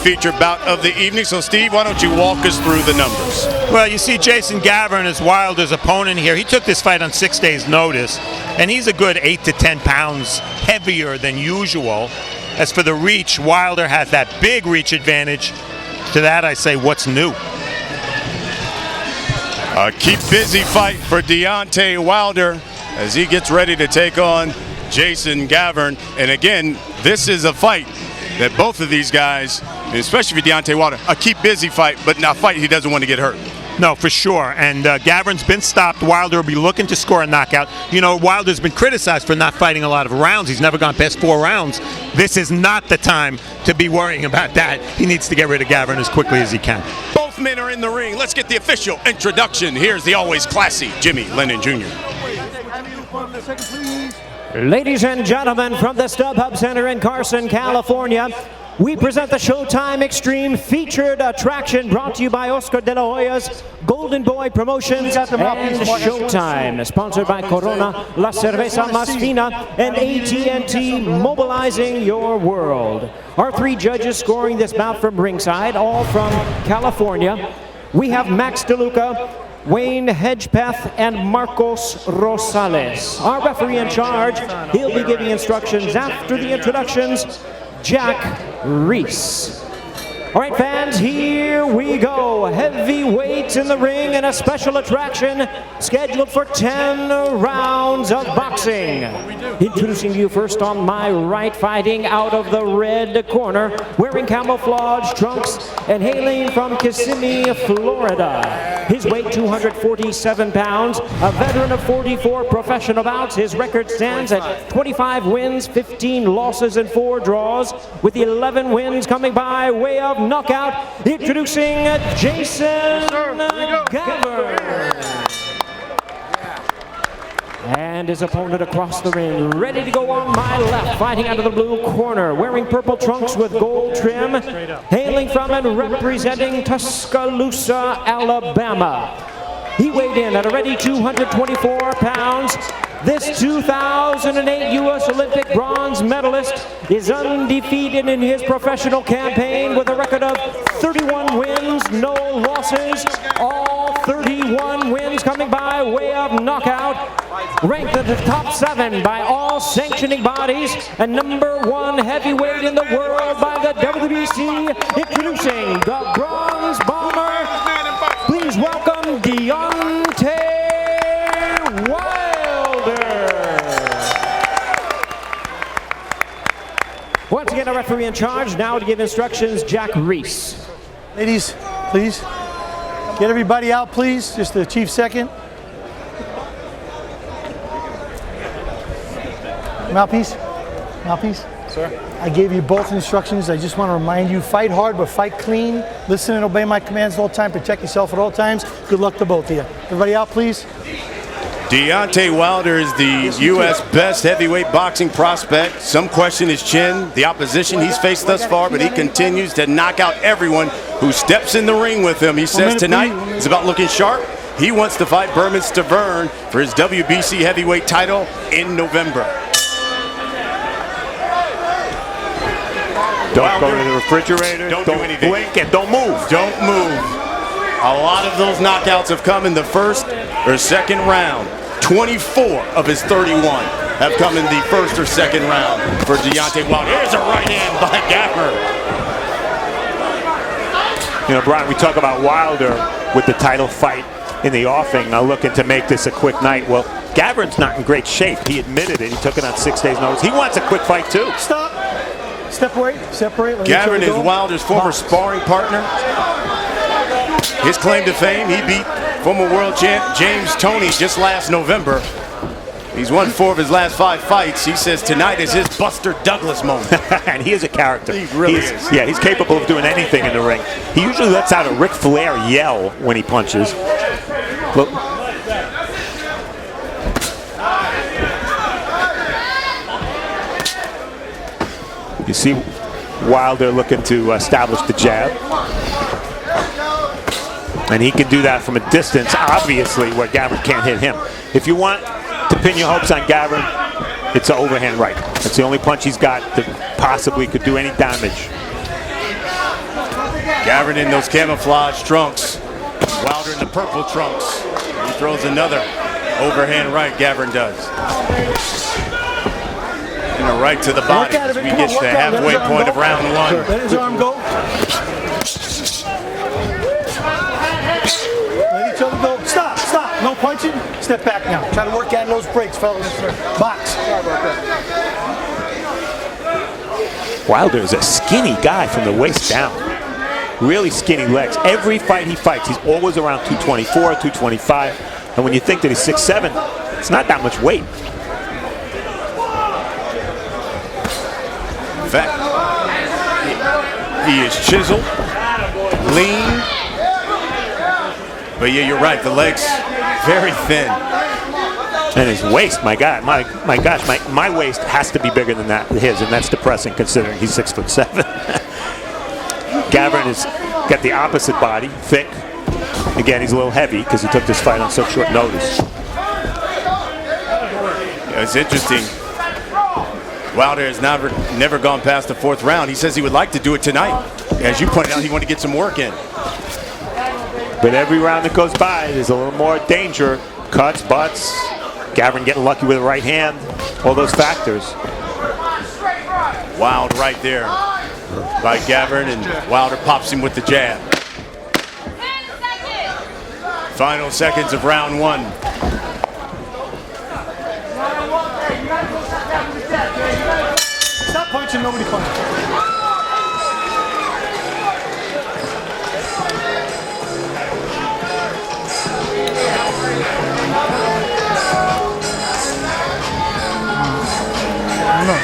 featured bout of the evening. So, Steve, why don't you walk us through the numbers? Well, you see Jason Gavern is Wilder's opponent here. He took this fight on 6 days' notice, and he's a good 8 to 10 pounds heavier than usual. As for the reach, Wilder has that big reach advantage. To that, I say, what's new? A keep busy fight for Deontay Wilder as he gets ready to take on Jason Gavern. And again, this is a fight that both of these guys, especially for Deontay Wilder, a keep busy fight, but not a fight he doesn't want to get hurt. No, for sure. And Gavern's been stopped. Wilder will be looking to score a knockout. You know, Wilder's been criticized for not fighting a lot of rounds. He's never gone past 4 rounds. This is not the time to be worrying about that. He needs to get rid of Gavern as quickly as he can. Both men are in the ring. Let's get the official introduction. Here's the always classy Jimmy Lennon Jr. Ladies and gentlemen, from the StubHub Center in Carson, California, we present the Showtime Extreme featured attraction brought to you by Oscar de la Hoya's Golden Boy Promotions and Showtime, sponsored by Corona, La Cerveza Más Fina, and AT&T, mobilizing your world. Our 3 judges scoring this bout from ringside, all from California. We have Max DeLuca, Wayne Hedgepeth, and Marcos Rosales. Our referee in charge, he'll be giving instructions after the introductions, Jack Reese. All right, fans, here we go. Heavyweights in the ring and a special attraction scheduled for 10 rounds of boxing. Introducing you first on my right, fighting out of the red corner, wearing camouflage trunks and hailing from Kissimmee, Florida. His weight 247 pounds, a veteran of 44 professional bouts. His record stands at 25 wins, 15 losses, and 4 draws, with 11 wins coming by way of knockout. Introducing Jason Gavern. And his opponent across the ring, ready to go on my left, fighting out of the blue corner, wearing purple trunks with gold trim, hailing from and representing Tuscaloosa, Alabama. He weighed in at a ready 224 pounds. This 2008 U.S. Olympic bronze medalist is undefeated in his professional campaign with a record of 31 wins, no losses. All 31 wins coming by way of knockout. Ranked in the top 7 by all sanctioning bodies and #1 heavyweight in the world by the WBC. Introducing the Bronze Bomber. Please welcome Deontay Wilder. Once again, a referee in charge. Now to give instructions, Jack Reese. Ladies, please. Get everybody out, please. Just the chief second. Mouthpiece. Mouthpiece. Sir. I gave you both instructions. I just want to remind you, fight hard, but fight clean. Listen and obey my commands all the time. Protect yourself at all times. Good luck to both of you. Everybody out, please. Deontay Wilder is the U.S. best heavyweight boxing prospect. Some question his chin, the opposition he's faced thus far, but he continues to knock out everyone who steps in the ring with him. He says tonight is about looking sharp. He wants to fight Gavern for his WBC heavyweight title in November. Don't go to the refrigerator. Don't do anything. Blink and don't move. Don't move. A lot of those knockouts have come in the first or second round. 24 of his 31 have come in the first or second round for Deontay Wilder. Here's a right hand by Gavern. You know, Brian, we talk about Wilder with the title fight in the offing, looking to make this a quick night. Well, Gavern's not in great shape. He admitted it. He took it on 6 days' notice. He wants a quick fight, too. Stop. Step away. Separate. Gavern is Wilder's former sparring partner. His claim to fame, he beat former world champ James Toney just last November. He's won 4 of his last 5 fights. He says tonight is his Buster Douglas moment. And he is a character. He really is. Yeah, he's capable of doing anything in the ring. He usually lets out a Ric Flair yell when he punches. Look. You see Wilder looking to establish the jab. And he can do that from a distance, obviously, where Gavern can't hit him. If you want to pin your hopes on Gavern, it's an overhand right. That's the only punch he's got that possibly could do any damage. Gavern in those camouflage trunks. Wilder in the purple trunks. He throws another overhand right, Gavern does. And a right to the body as we get to the halfway point of round one. Let his arm go. Let each other go. Stop, stop. No punching. Step back now. Try to work out those breaks, fellas. Box. Sorry about that. Wilder is a skinny guy from the waist down. Really skinny legs. Every fight he fights, he's always around 224, 225. And when you think that he's 6'7", it's not that much weight. In fact, he is chiseled, lean. But yeah, you're right, the legs very thin. And his waist, my God, my gosh, my waist has to be bigger than that, his, and that's depressing considering he's 6'7". Gavern has got the opposite body, thick. Again, he's a little heavy because he took this fight on such short notice. Yeah, it's interesting. Wilder has never gone past the fourth round. He says he would like to do it tonight. As you pointed out, he wanted to get some work in. But every round that goes by, there's a little more danger. Cuts, butts. Gavern getting lucky with the right hand. All those factors. Wild right there by Gavern, and Wilder pops him with the jab. Final seconds of round one. Stop punching, nobody punching. Look,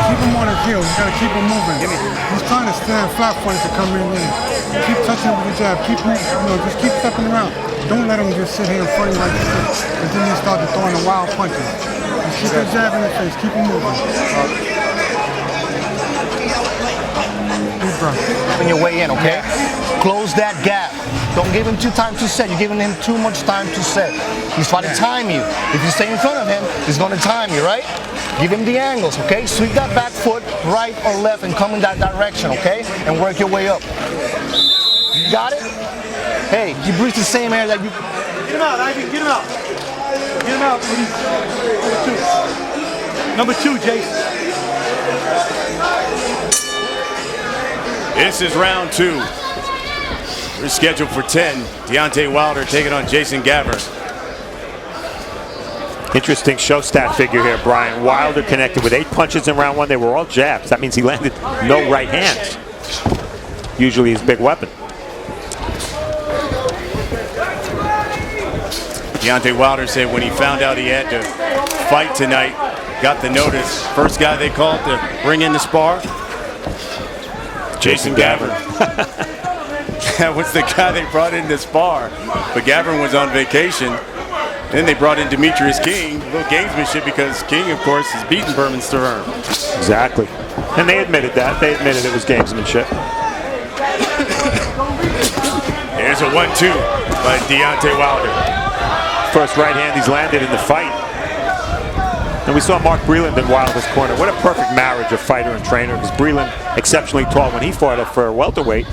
keep him on his heels. You gotta keep him moving. He's trying to stand flat for him to come in. Keep touching him with the jab. Keep him, just keep stepping around. Don't let him just sit here in front of you like this. And then you start throwing the wild punches. Just keep that jab in the face. Keep him moving. Deep breath. On your way in, okay? Close that gap. Don't give him time to set. You're giving him too much time to set. He's trying to time you. If you stay in front of him, he's going to time you, right? Give him the angles, okay? Sweep that back foot right or left and come in that direction, okay? And work your way up. You got it? Hey, you breathe the same air that you... Get him out, Ivy. Get him out. Get him out, please. Number two, Jason. This is round two. We're scheduled for 10. Deontay Wilder taking on Jason Gavern. Interesting show stat figure here, Brian. Wilder connected with 8 punches in round one. They were all jabs. That means he landed no right hands. Usually his big weapon. Deontay Wilder said when he found out he had to fight tonight, got the notice, first guy they called to bring in the spar, Jason Gavern. That was the guy they brought in to spar. But Gavern was on vacation. Then they brought in Demetrius King, a little gamesmanship because King, of course, has beaten Berman Sterling. Exactly. And they admitted that. They admitted it was gamesmanship. Here's a 1-2 by Deontay Wilder. First right hand he's landed in the fight. And we saw Mark Breland in Wilder's corner. What a perfect marriage of fighter and trainer, because Breland, exceptionally tall when he fought up for a welterweight.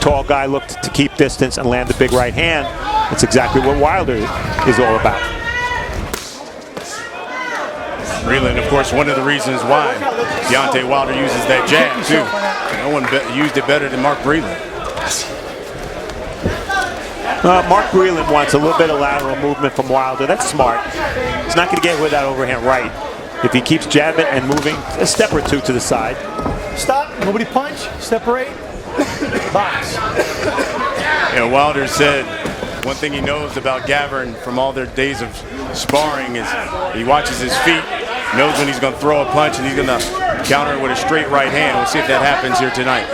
Tall guy looked to keep distance and land the big right hand. That's exactly what Wilder is all about. Breland, of course, one of the reasons why Deontay Wilder uses that jab, too. No one used it better than Mark Breland. Mark Breland wants a little bit of lateral movement from Wilder. That's smart. He's not going to get with that overhand right. If he keeps jabbing and moving a step or two to the side. Stop. Nobody punch. Separate. Box. You know, Wilder said one thing he knows about Gavern from all their days of sparring is he watches his feet, knows when he's going to throw a punch, and he's going to counter it with a straight right hand. We'll see if that happens here tonight.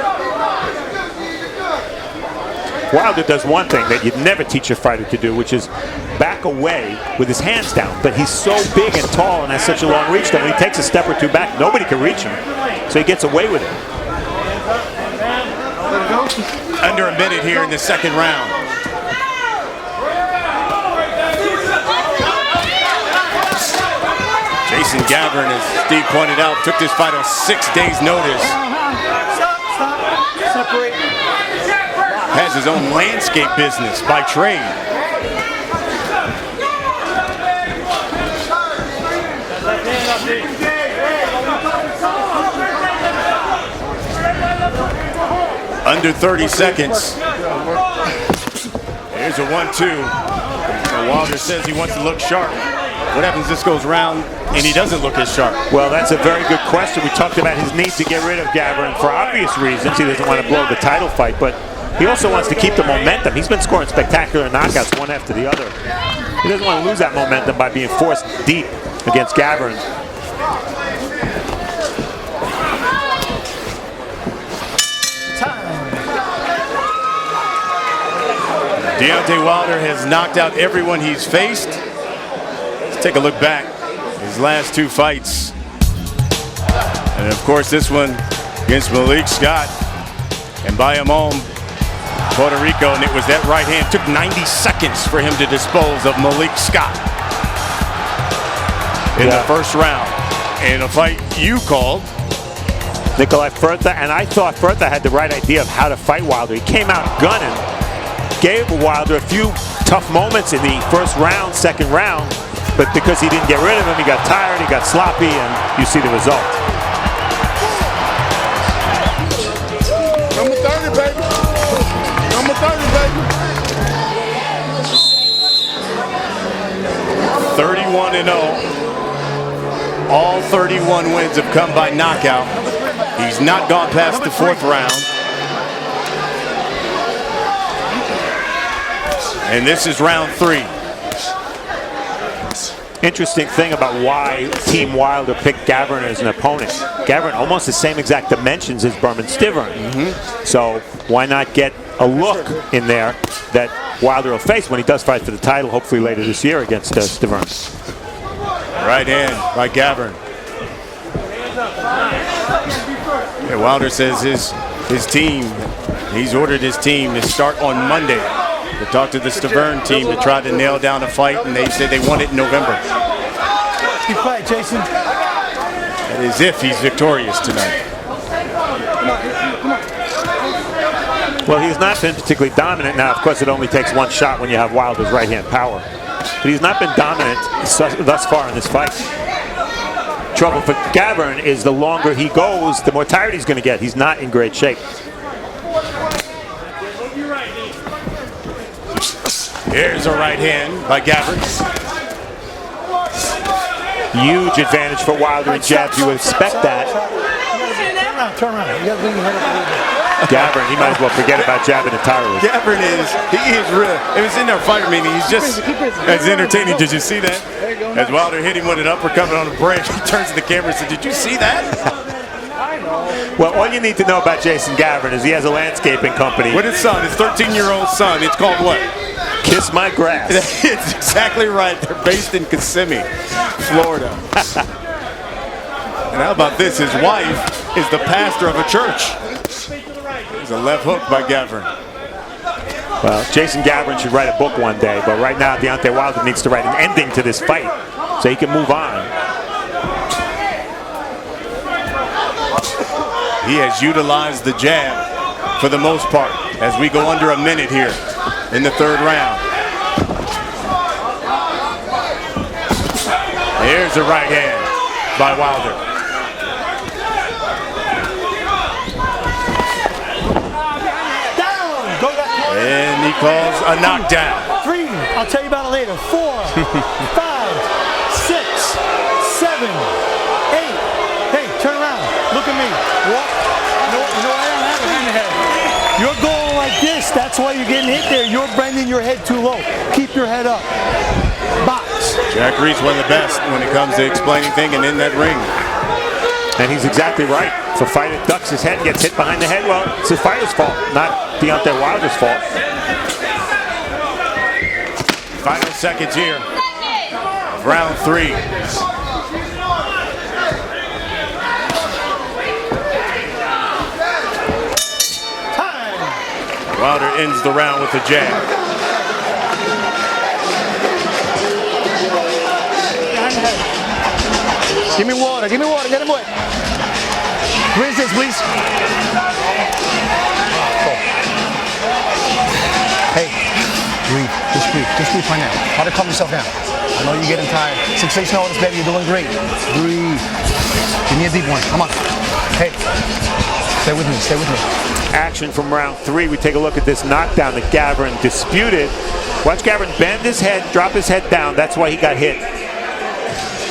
Wilder does one thing that you'd never teach a fighter to do, which is back away with his hands down. But he's so big and tall and has such a long reach that when he takes a step or two back, nobody can reach him. So he gets away with it. Under a minute here in the second round. Jason Gavern, as Steve pointed out, took this fight on 6 days' notice. Stop. Separate. his own landscape business by trade. Under 30 seconds. Here's a 1-2. Wilder says he wants to look sharp. What happens if this goes round and he doesn't look as sharp? Well, that's a very good question. We talked about his need to get rid of Gavern for obvious reasons. He doesn't want to blow the title fight, but he also wants to keep the momentum. He's been scoring spectacular knockouts one after the other. He doesn't want to lose that momentum by being forced deep against Gavern. Deontay Wilder has knocked out everyone he's faced. Let's take a look back. His last 2 fights. And of course this one against Malik Scott and Bayamon, Puerto Rico, and it was that right hand. Took 90 seconds for him to dispose of Malik Scott in the first round. In a fight you called. Nikolai Furta, and I thought Furta had the right idea of how to fight Wilder. He came out gunning. Gave Wilder a few tough moments in the first round, second round, but because he didn't get rid of him, he got tired, he got sloppy, and you see the result. Number 30, baby. Number 30, baby. 31-0. All 31 wins have come by knockout. He's not gone past the 4th round. And this is round 3. Interesting thing about why Team Wilder picked Gavern as an opponent. Gavern almost the same exact dimensions as Berman Stivern. So why not get a look in there that Wilder will face when he does fight for the title, hopefully later this year against Stivern. Right hand by Gavern. Yeah, Wilder says his team, he's ordered his team to start on Monday. To talk to the Stivern team to try to nail down a fight, and they said they want it in November. Keep quiet, Jason. That is if he's victorious tonight. Well, he's not been particularly dominant. Now, of course, it only takes one shot when you have Wilder's right-hand power. But he's not been dominant thus far in this fight. Trouble for Gavern is the longer he goes, the more tired he's going to get. He's not in great shape. Here's a right hand by Gavern. Huge advantage for Wilder in jabs. You would expect that. Turn around. You got to bring your head up a little bit. Gavern, he might as well forget about jabbing entirely. Gavern he is real. It was in our fighter meeting. He's just as entertaining. Did you see that? As Wilder hit him with an uppercut on a break, he turns to the camera and said, "Did you see that?" Well, all you need to know about Jason Gavern is he has a landscaping company. With his son, his 13-year-old son. It's called what? Kiss My Grass. It's exactly right. They're based in Kissimmee, Florida. And how about this? His wife is the pastor of a church. There's a left hook by Gavern. Well, Jason Gavern should write a book one day, but right now Deontay Wilder needs to write an ending to this fight so he can move on. He has utilized the jab for the most part as we go under a minute here in the 3rd round. Here's a right hand by Wilder. And he calls a knockdown. 3. I'll tell you about it later. 4, 5, 6, 7, 8. Hey, turn around. Look at me. Walk. You know I don't have a hand ahead. You're going like this. That's why you're getting hit there. You're bending your head too low. Keep your head up. Box. Jack Reed's one of the best when it comes to explaining things and in that ring. And he's exactly right. If a fighter ducks his head and gets hit behind the head, well, it's his fighter's fault, not Deontay Wilder's fault. Final seconds here. Round 3. Wilder ends the round with a jab. Give me water, get him wet. Rinse this, please. Just breathe right now. Try to calm yourself down. I know you're getting tired. 6 days notice, baby. You're doing great. Breathe. Give me a deep one. Come on. Hey. Stay with me. Stay with me. Action from round 3. We take a look at this knockdown that Gavern disputed. Watch Gavern bend his head, drop his head down. That's why he got hit.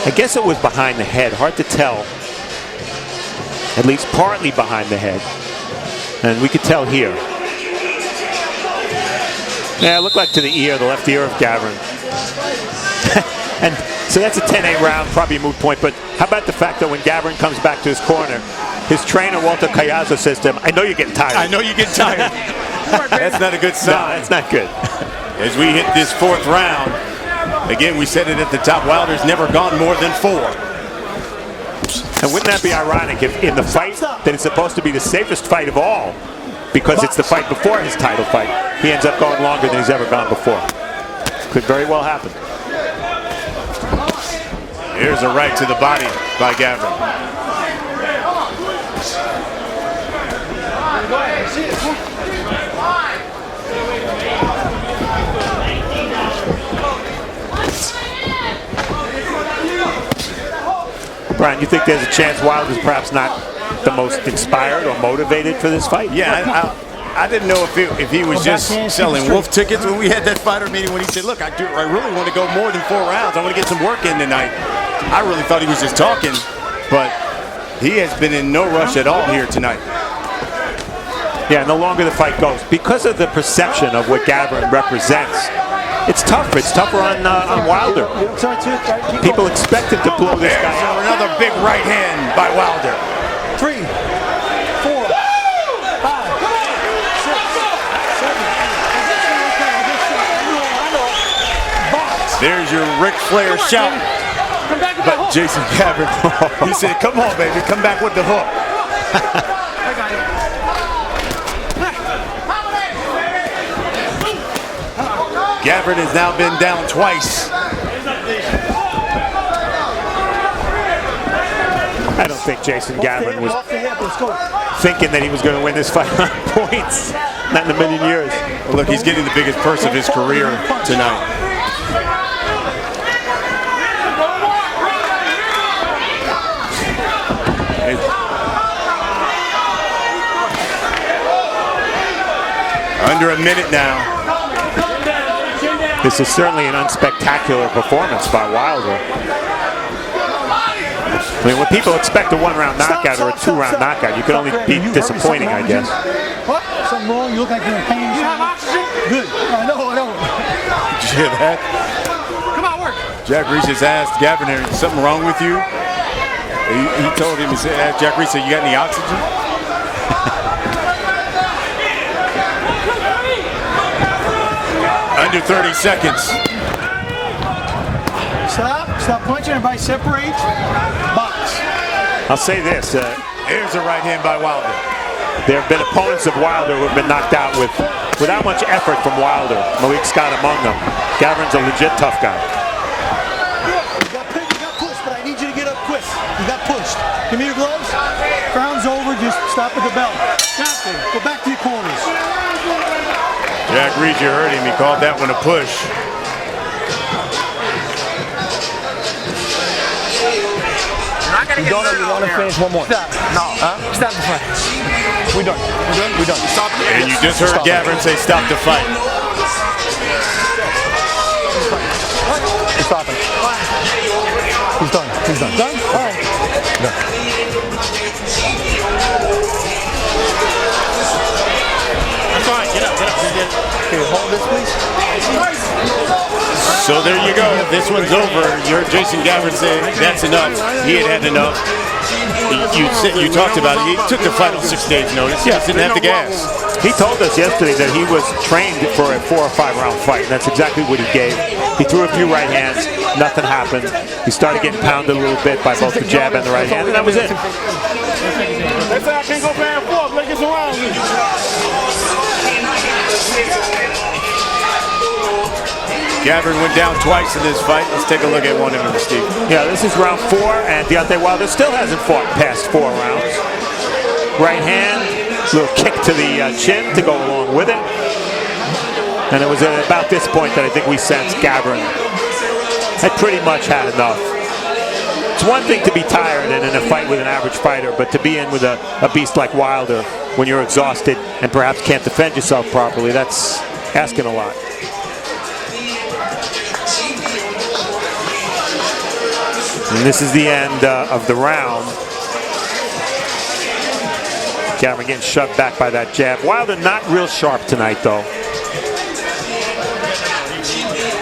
I guess it was behind the head. Hard to tell. At least partly behind the head. And we could tell here. Yeah, it looked like to the ear, the left ear of Gavern. And so that's a 10-8 round, probably a moot point. But how about the fact that when Gavern comes back to his corner, his trainer, Walter Cayazo, says to him, I know you're getting tired. I know you get tired. That's not a good sign. No, that's not good. As we hit this 4th round, again, we said it at the top, Wilder's never gone more than 4. And wouldn't that be ironic if in the fight that is supposed to be the safest fight of all, because it's the fight before his title fight, he ends up going longer than he's ever gone before. Could very well happen. Here's a right to the body by Gavern. Brian, you think there's a chance Wilder's perhaps not the most inspired or motivated for this fight? Yeah, I didn't know if he was just selling wolf tickets when we had that fighter meeting when he said, look, I really want to go more than 4 rounds. I want to get some work in tonight. I really thought he was just talking, but he has been in no rush at all here tonight. Yeah, and the longer the fight goes, because of the perception of what Gavern represents, it's tough. It's tougher on Wilder. People expect him to blow this guy out. Another big right hand by Wilder. 3, 4, 5, 6, 7. There's your Ric Flair shout. But Jason Gavern, he said, come on, baby, come back with the hook. Gavern has now been down twice. I don't think Jason Gavern was thinking that he was going to win this fight on points. Not in a million years. Well, look, he's getting the biggest purse of his career tonight. Under a minute now. This is certainly an unspectacular performance by Wilder. I mean, when people expect a 1-round knockout or a 2-round knockout, you can only be disappointing, I guess. What? Something wrong? You look like you're in pain. You have oxygen? Good. I know. Did you hear that? Come on, work. Jack Reese has asked Gavern, is something wrong with you? He told him, he said, Jack Reese said, you got any oxygen? Under 30 seconds. Stop punching. Everybody separate. Box. I'll say this. Here's a right hand by Wilder. There have been opponents of Wilder who have been knocked out without much effort from Wilder. Malik Scott among them. Gavern's a legit tough guy. You got pushed, but I need you to get up quick. You got pushed. Give me your gloves. Crown's over. Just stop at the belt. Go back to your corners. Jack Reese, you heard him. He called that one a push. You want to finish one more? Stop. No. Huh? Stop the fight. We done. We done. Stop. And you just heard Gavern say stop the fight. We're stopping. He's done. Done? All right. Done. That's fine. Get up. Can you hold this, please? So there you go. This one's over. Your Jason Gavern said that's enough. He had enough. You talked about it. He took the fight on 6 days' notice. He just didn't have the gas. He told us yesterday that he was trained for a 4 or 5 round fight, and that's exactly what he gave. He threw a few right hands. Nothing happened. He started getting pounded a little bit by both the jab and the right hand, and that was it. They say I can't go back and forth. Like it's around me. Gavern went down twice in this fight. Let's take a look at one of them, Steve. Yeah, this is round 4, and Deontay Wilder still hasn't fought past 4 rounds. Right hand, little kick to the chin to go along with it. And it was at about this point that I think we sensed Gavern had pretty much had enough. It's one thing to be tired and in a fight with an average fighter, but to be in with a beast like Wilder when you're exhausted and perhaps can't defend yourself properly, that's asking a lot. And this is the end of the round. Gavern getting shoved back by that jab. Wilder not real sharp tonight, though.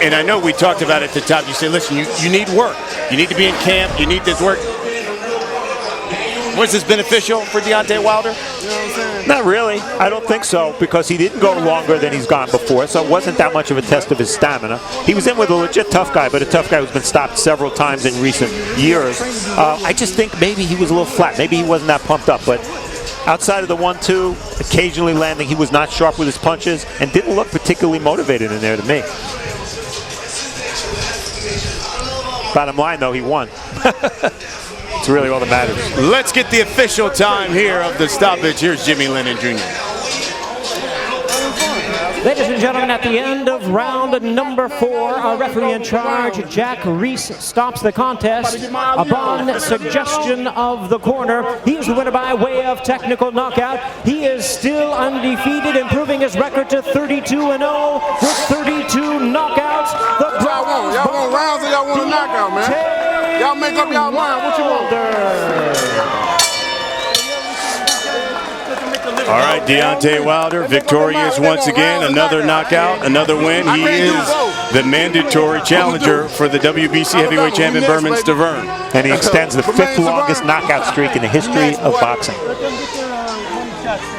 And I know we talked about it at the top. You say, listen, you need work. You need to be in camp. You need this work. Was this beneficial for Deontay Wilder? You know what I'm saying? Not really. I don't think so, because he didn't go longer than he's gone before, so it wasn't that much of a test of his stamina. He was in with a legit tough guy, but a tough guy who's been stopped several times in recent years. I just think maybe he was a little flat. Maybe he wasn't that pumped up, but outside of the 1-2, occasionally landing, he was not sharp with his punches and didn't look particularly motivated in there to me. Bottom line, though, he won. It's really all that matters. Let's get the official time here of the stoppage. Here's Jimmy Lennon Jr. Ladies and gentlemen, at the end of round number 4, our referee in charge, Jack Reese, stops the contest upon suggestion of the corner. He is the winner by way of technical knockout. He is still undefeated, improving his record to 32-0 with 32 knockouts. Y'all want rounds or y'all want a knockout, man? Y'all make up y'all mind. What you want? All right, Deontay Wilder, victorious once again. Another knockout, another win. He is the mandatory challenger for the WBC heavyweight champion, Gavern. And he extends the 5th longest knockout streak in the history of boxing.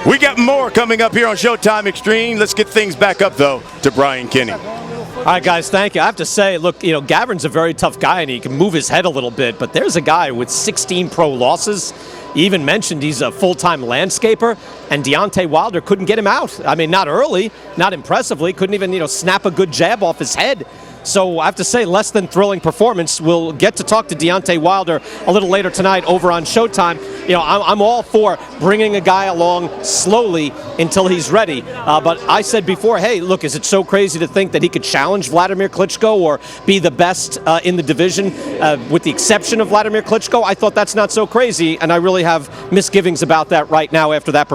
We got more coming up here on Showtime Extreme. Let's get things back up, though, to Brian Kinney. All right, guys, thank you. I have to say, look, Gavern's a very tough guy, and he can move his head a little bit, but there's a guy with 16 pro losses. He even mentioned he's a full-time landscaper, and Deontay Wilder couldn't get him out. I mean, not early, not impressively, couldn't even, snap a good jab off his head. So I have to say, less than thrilling performance. We'll get to talk to Deontay Wilder a little later tonight over on Showtime. I'm all for bringing a guy along slowly until he's ready. But I said before, hey, look, is it so crazy to think that he could challenge Vladimir Klitschko or be the best in the division with the exception of Vladimir Klitschko? I thought that's not so crazy, and I really have misgivings about that right now after that performance.